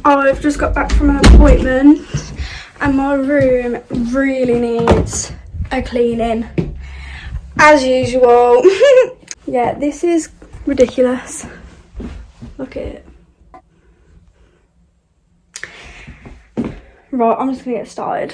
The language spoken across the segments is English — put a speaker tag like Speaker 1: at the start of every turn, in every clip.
Speaker 1: I've just got back from an appointment and my room really needs a cleaning, as usual. Yeah, this is ridiculous. Look at it. Right, I'm just gonna get started.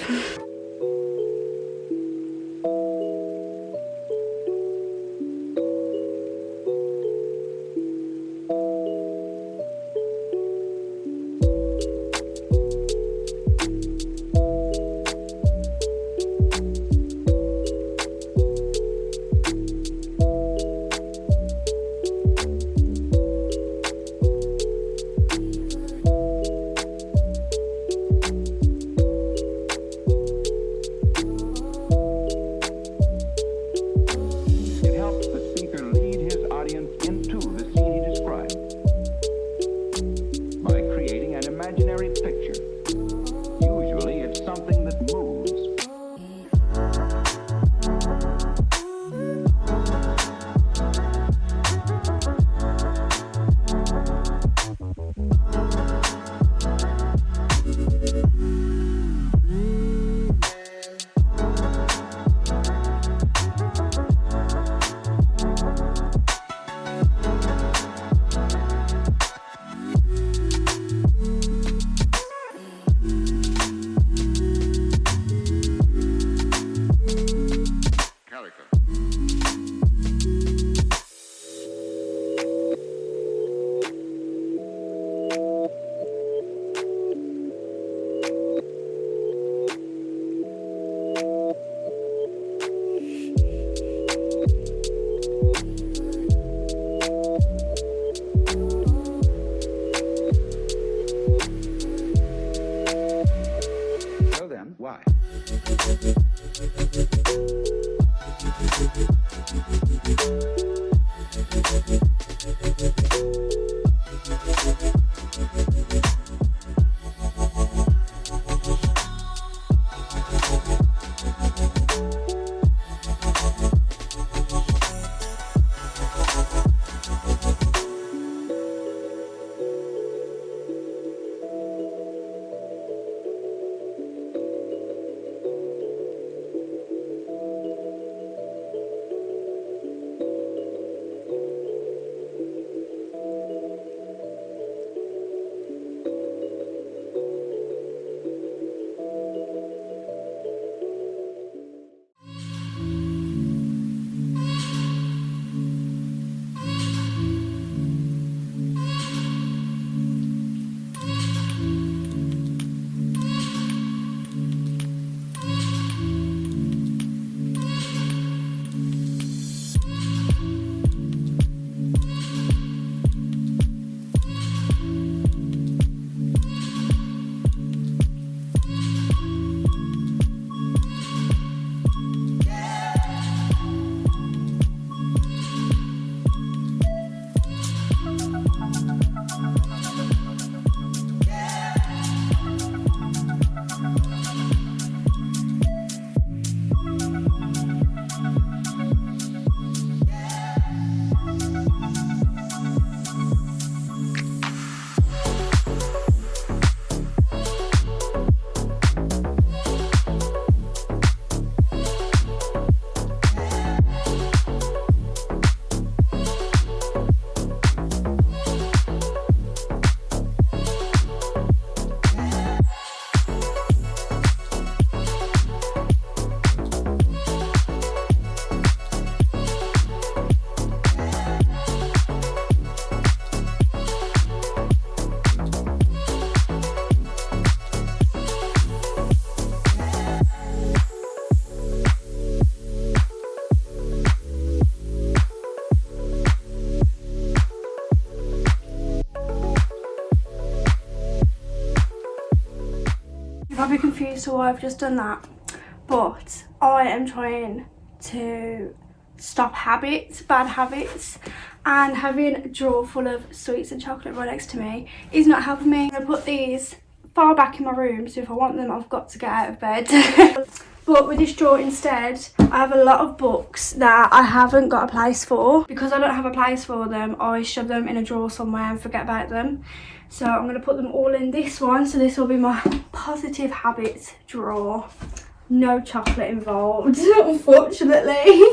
Speaker 2: Why?
Speaker 1: Probably confused to why I've just done that, but I am trying to stop habits, bad habits, and having a drawer full of sweets and chocolate right next to me is not helping me. I'm gonna put these far back in my room, so if I want them I've got to get out of bed. But with this drawer instead, I have a lot of books that I haven't got a place for. Because I don't have a place for them, I shove them in a drawer somewhere and forget about them. So I'm going to put them all in this one. So this will be my positive habits drawer. No chocolate involved, unfortunately.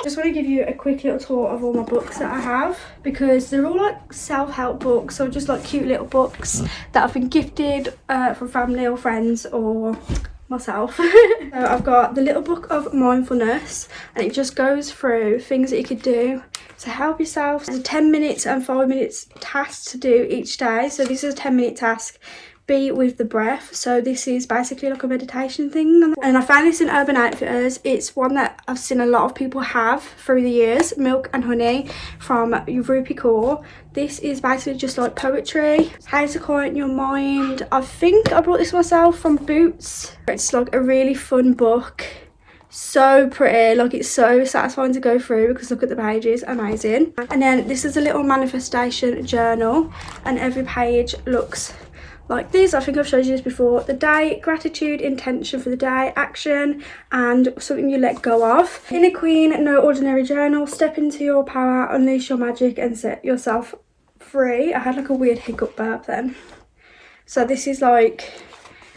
Speaker 1: Just want to give you a quick little tour of all my books that I have, because they're all like self-help books, or just like cute little books that I've been gifted from family or friends or myself. So I've got the little book of mindfulness, and it just goes through things that you could do to help yourself. There's 10 minutes and 5 minutes tasks to do each day. So this is a 10-minute task. Be with the breath. So this is basically like a meditation thing, and I found this in Urban Outfitters. It's one that I've seen a lot of people have through the years. Milk and Honey from Rupi Kaur. This is basically just like poetry, how to quiet your mind. I think I bought this myself from Boots. It's like a really fun book, so pretty, like it's so satisfying to go through because look at the pages, amazing. And then this is a little manifestation journal, and every page looks like this. I think I've showed you this before. The day, gratitude, intention for the day, action, and something you let go of. Inner Queen, no ordinary journal. Step into your power, unleash your magic, and set yourself free. I had like a weird hiccup burp then. So this is like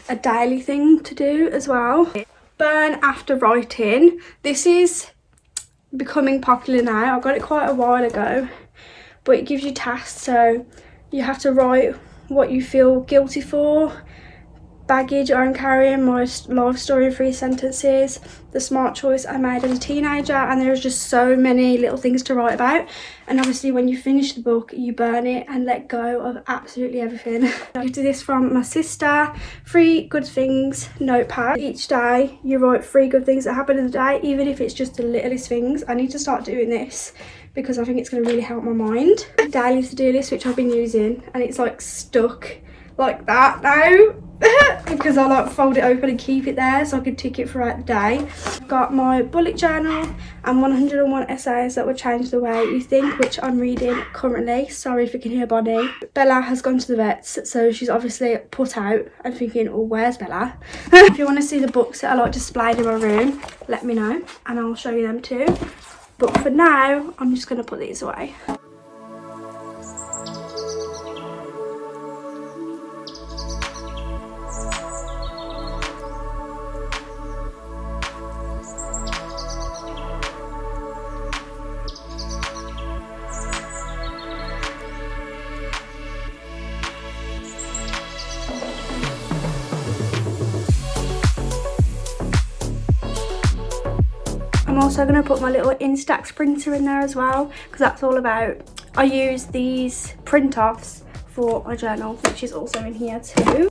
Speaker 1: a daily thing to do as well. Burn after writing. This is becoming popular now. I got it quite a while ago, but it gives you tasks. So you have to write what you feel guilty for, baggage I'm carrying, my life story in 3 sentences, the smart choice I made as a teenager, and there's just so many little things to write about. And obviously when you finish the book, you burn it and let go of absolutely everything. I did this from my sister. 3 good things notepad. Each day you write 3 good things that happen in the day, even if it's just the littlest things. I need to start doing this because I think it's going to really help my mind. Daily to-do list, which I've been using, and it's like stuck like that now because I like fold it open and keep it there so I can tick it throughout the day. I've got my bullet journal and 101 essays that would change the way you think, which I'm reading currently. Sorry if you can hear Bonnie. Bella has gone to the vets, so she's obviously put out and thinking, oh, where's Bella? If you want to see the books that I like displayed in my room, let me know and I'll show you them too. But for now, I'm just going to put these away. I'm also going to put my little Instax printer in there as well, because that's all about, I use these print offs for my journal, which is also in here too.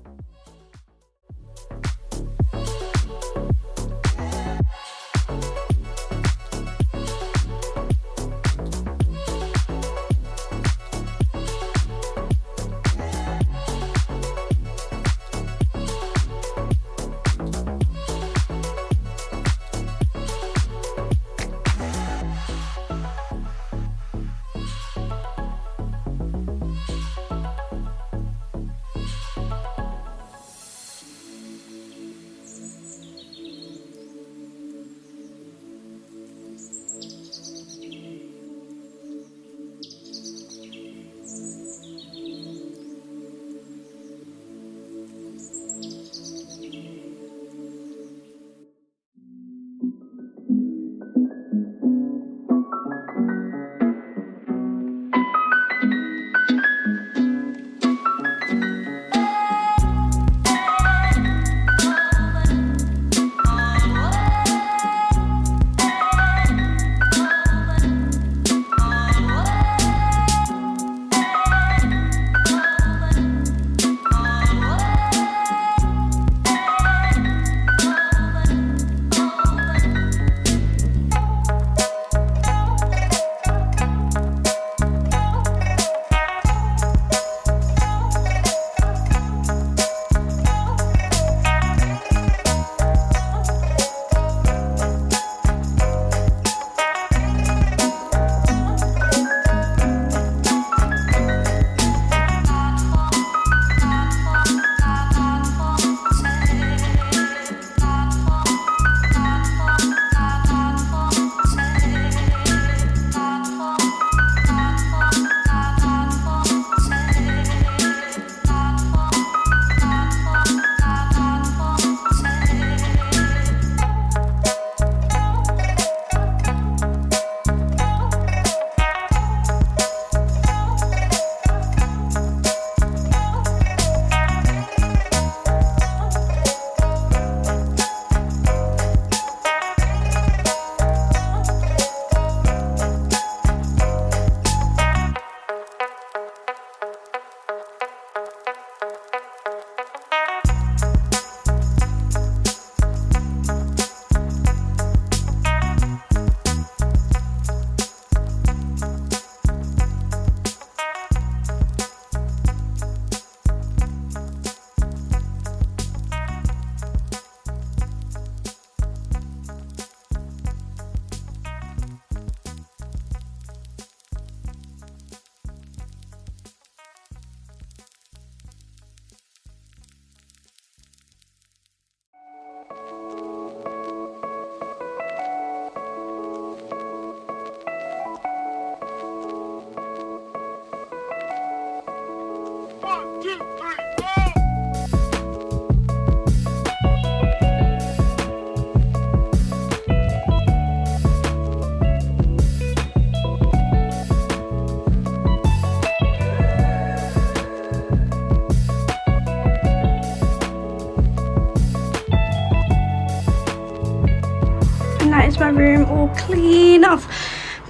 Speaker 1: that is my room all clean. I've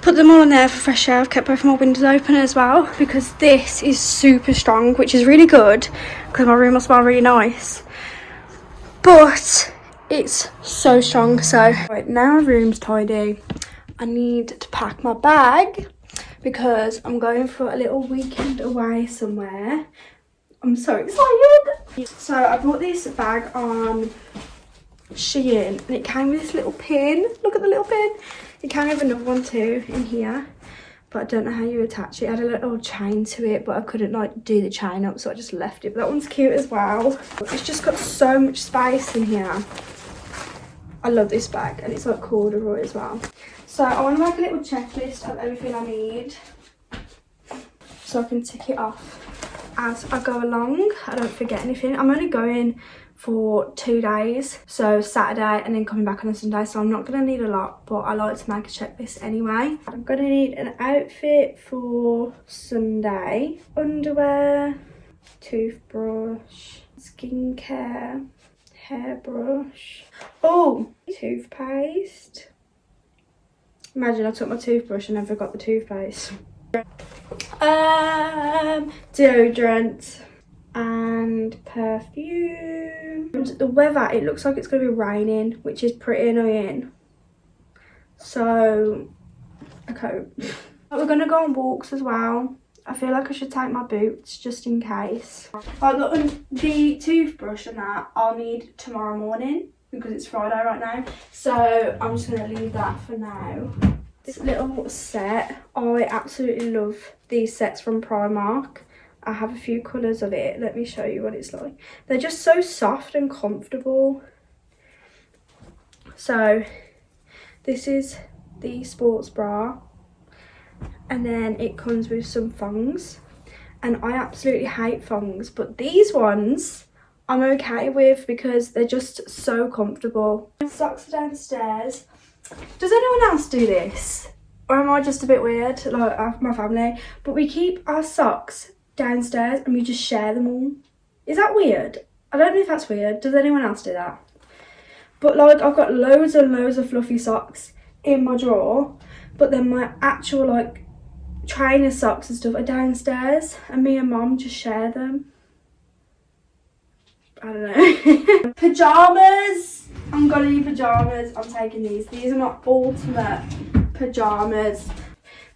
Speaker 1: put them all in there for fresh air. I've kept both of my windows open as well because this is super strong, which is really good because my room will smell really nice. But it's so strong. So right now my room's tidy. I need to pack my bag because I'm going for a little weekend away somewhere. I'm so excited. So I bought this bag on Shein and it came with this little pin. Look at the little pin. It came with another one too in here, but I don't know how you attach it. It had a little chain to it, but I couldn't like do the chain up, so I just left it. But that one's cute as well. It's just got so much space in here. I love this bag and it's like corduroy as well. So I want to make a little checklist of everything I need so I can tick it off as I go along. I don't forget anything. I'm only going for 2 days, so Saturday and then coming back on a Sunday, so I'm not going to need a lot, but I like to make a checklist anyway. I'm going to need an outfit for Sunday, underwear, toothbrush, skincare, hairbrush, oh, toothpaste. Imagine I took my toothbrush and never got the toothpaste. Deodorant and perfume. The weather, it looks like it's going to be raining, which is pretty annoying. So, a coat. We're going to go on walks as well. I feel like I should take my boots just in case. The toothbrush and that I'll need tomorrow morning because it's Friday right now. So I'm just going to leave that for now. This little set, I absolutely love these sets from Primark. I have a few colours of it. Let me show you what it's like. They're just so soft and comfortable. So this is the sports bra. And then it comes with some thongs. And I absolutely hate thongs. But these ones I'm okay with because they're just so comfortable. Socks are downstairs. Does anyone else do this? Or am I just a bit weird, like my family? But we keep our socks downstairs and we just share them all. Is that weird? I don't know if that's weird. Does anyone else do that? But like I've got loads and loads of fluffy socks in my drawer, but then my actual like trainer socks and stuff are downstairs and me and Mom just share them. I don't know. Pyjamas. I'm gonna need pyjamas. I'm taking these. These are my ultimate pyjamas.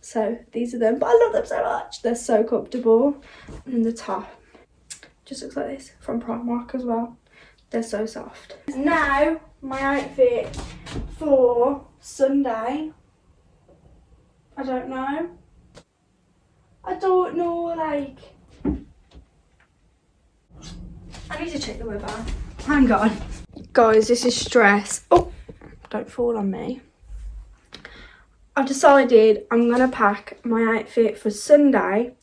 Speaker 1: So these are them, but I love them so much. They're so comfortable. And then the top just looks like this from Primark as well. They're so soft. Now my outfit for Sunday. I don't know, like I need to check the weather. Hang on. Guys, this is stress. Oh, don't fall on me. I've decided I'm going to pack my outfit for Sunday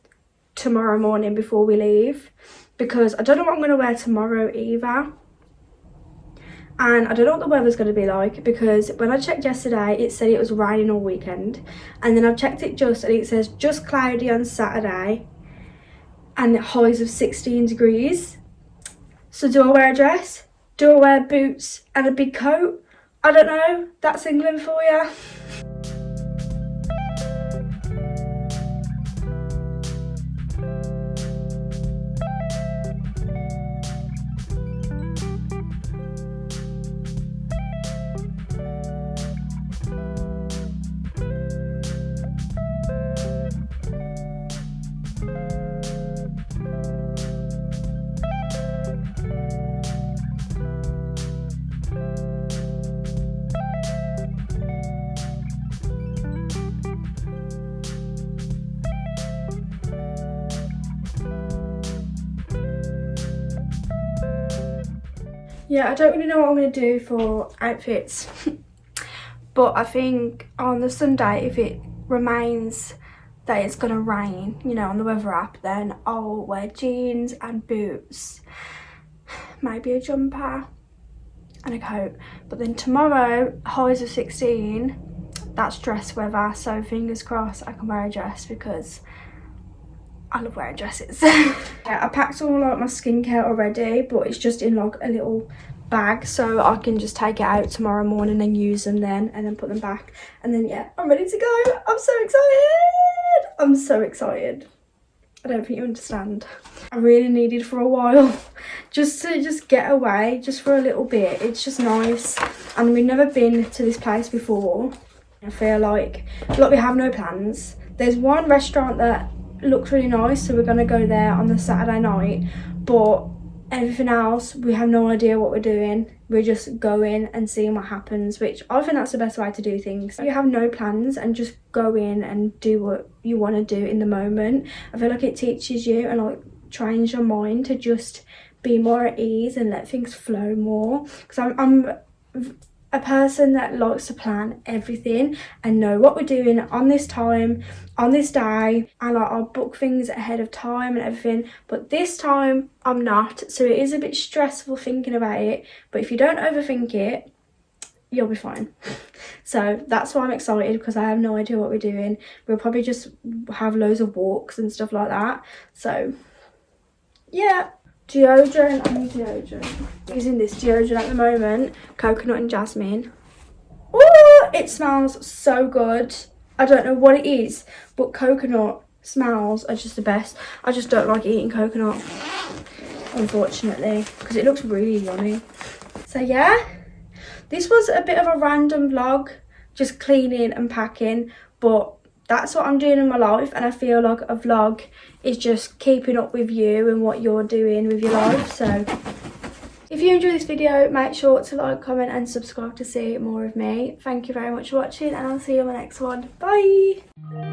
Speaker 1: tomorrow morning before we leave. Because I don't know what I'm going to wear tomorrow either. And I don't know what the weather's going to be like. Because when I checked yesterday, it said it was raining all weekend. And then I've checked it and it says just cloudy on Saturday. And highs of 16 degrees. So do I wear a dress? Do I wear boots and a big coat? I don't know. That's England for you. Yeah, I don't really know what I'm going to do for outfits. But I think on the Sunday, if it remains that it's going to rain, you know, on the weather app, then I'll wear jeans and boots. Maybe a jumper and a coat. But then tomorrow, highs of 16, that's dress weather. So fingers crossed I can wear a dress because I love wearing dresses. Yeah, I packed all like my skincare already, but it's just in like a little bag so I can just take it out tomorrow morning and use them then, and then put them back, and then yeah, I'm ready to go. I'm so excited. I'm so excited. I don't think you understand. I really needed for a while just to get away just for a little bit. It's just nice, and we've never been to this place before. I feel like we have no plans. There's one restaurant that looks really nice, so we're gonna go there on the Saturday night, but everything else we have no idea what we're doing. We're just going and seeing what happens, which I think that's the best way to do things. You have no plans and just go in and do what you want to do in the moment. I feel like it teaches you and like trains your mind to just be more at ease and let things flow more, because I'm a person that likes to plan everything and know what we're doing on this time, on this day, and like, I'll book things ahead of time and everything. But this time I'm not, so it is a bit stressful thinking about it, but if you don't overthink it, you'll be fine. So that's why I'm excited, because I have no idea what we're doing. We'll probably just have loads of walks and stuff like that. So yeah. Deodorant, I need deodorant. Using this deodorant at the moment, coconut and jasmine. Oh, it smells so good. I don't know what it is, but coconut smells are just the best. I just don't like eating coconut, unfortunately, because it looks really yummy. So yeah, this was a bit of a random vlog, just cleaning and packing, but that's what I'm doing in my life, and I feel like a vlog is just keeping up with you and what you're doing with your life. So if you enjoyed this video, make sure to like, comment and subscribe to see more of me. Thank you very much for watching, and I'll see you on the next one. Bye.